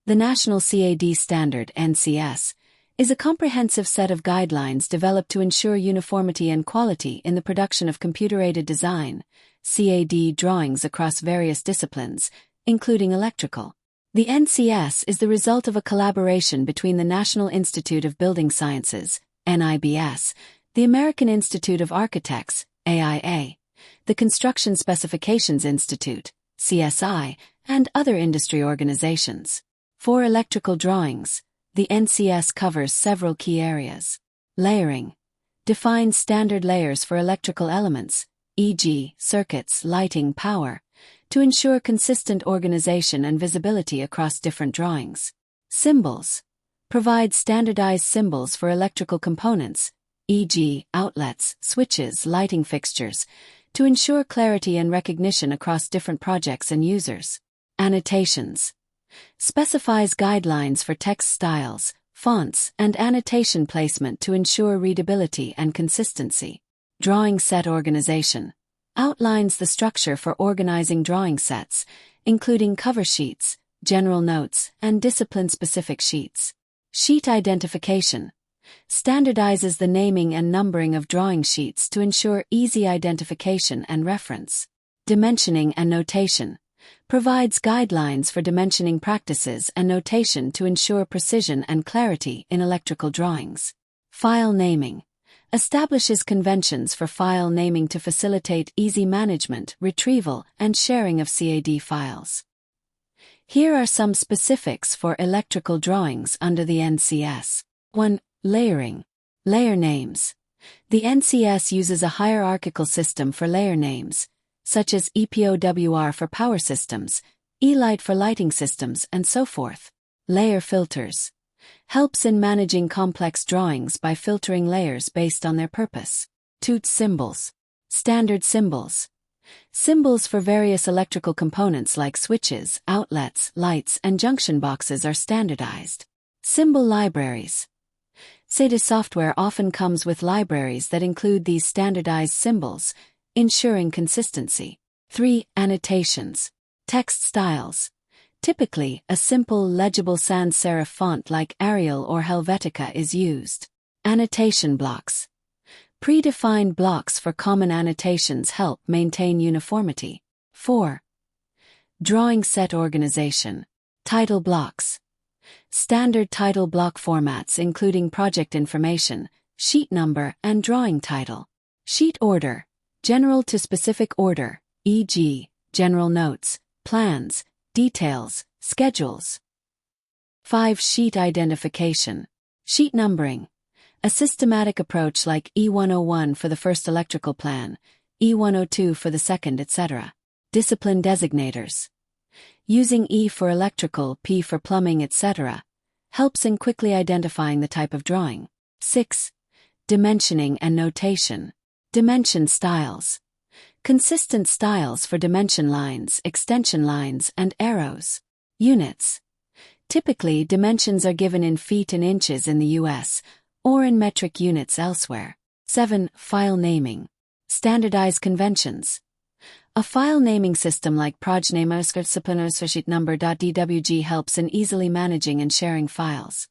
The National CAD Standard (NCS) is a comprehensive set of guidelines developed to ensure uniformity and quality in the production of computer-aided design (CAD) drawings across various disciplines, including electrical. The NCS is the result of a collaboration between the National Institute of Building Sciences (NIBS), the American Institute of Architects (AIA), the Construction Specifications Institute (CSI), and other industry organizations. For electrical drawings, the NCS covers several key areas. Layering defines standard layers for electrical elements, e.g., circuits, lighting, power, to ensure consistent organization and visibility across different drawings. Symbols provide standardized symbols for electrical components, e.g., outlets, switches, lighting fixtures, to ensure clarity and recognition across different projects and users. Annotations specifies guidelines for text styles, fonts, and annotation placement to ensure readability and consistency. Drawing set organization outlines the structure for organizing drawing sets, including cover sheets, general notes, and discipline-specific sheets. Sheet identification standardizes the naming and numbering of drawing sheets to ensure easy identification and reference. Dimensioning and notation provides guidelines for dimensioning practices and notation to ensure precision and clarity in electrical drawings. File naming establishes conventions for file naming to facilitate easy management, retrieval, and sharing of CAD files. Here are some specifics for electrical drawings under the NCS. 1. Layering. Layer names. The NCS uses a hierarchical system for layer names, such as EPOWR for power systems, E-Light for lighting systems, and so forth. Layer filters helps in managing complex drawings by filtering layers based on their purpose. 2. Symbols. Standard symbols. Symbols for various electrical components like switches, outlets, lights, and junction boxes are standardized. Symbol libraries. CAD software often comes with libraries that include these standardized symbols, ensuring consistency. 3. Annotations. Text styles. Typically, a simple legible sans serif font like Arial or Helvetica is used. Annotation blocks. Predefined blocks for common annotations help maintain uniformity. 4. Drawing set organization. Title blocks. Standard title block formats including project information, sheet number, and drawing title. Sheet order. General to specific order, e.g., general notes, plans, details, schedules. 5. Sheet identification. Sheet numbering. A systematic approach like E101 for the first electrical plan, E102 for the second, etc. Discipline designators. Using E for electrical, P for plumbing, etc. helps in quickly identifying the type of drawing. 6. Dimensioning and notation. Dimension styles. Consistent styles for dimension lines, extension lines, and arrows. Units. Typically, dimensions are given in feet and inches in the US, or in metric units elsewhere. 7. File naming. Standardized conventions. A file naming system like ProjName sheet number.dwg helps in easily managing and sharing files.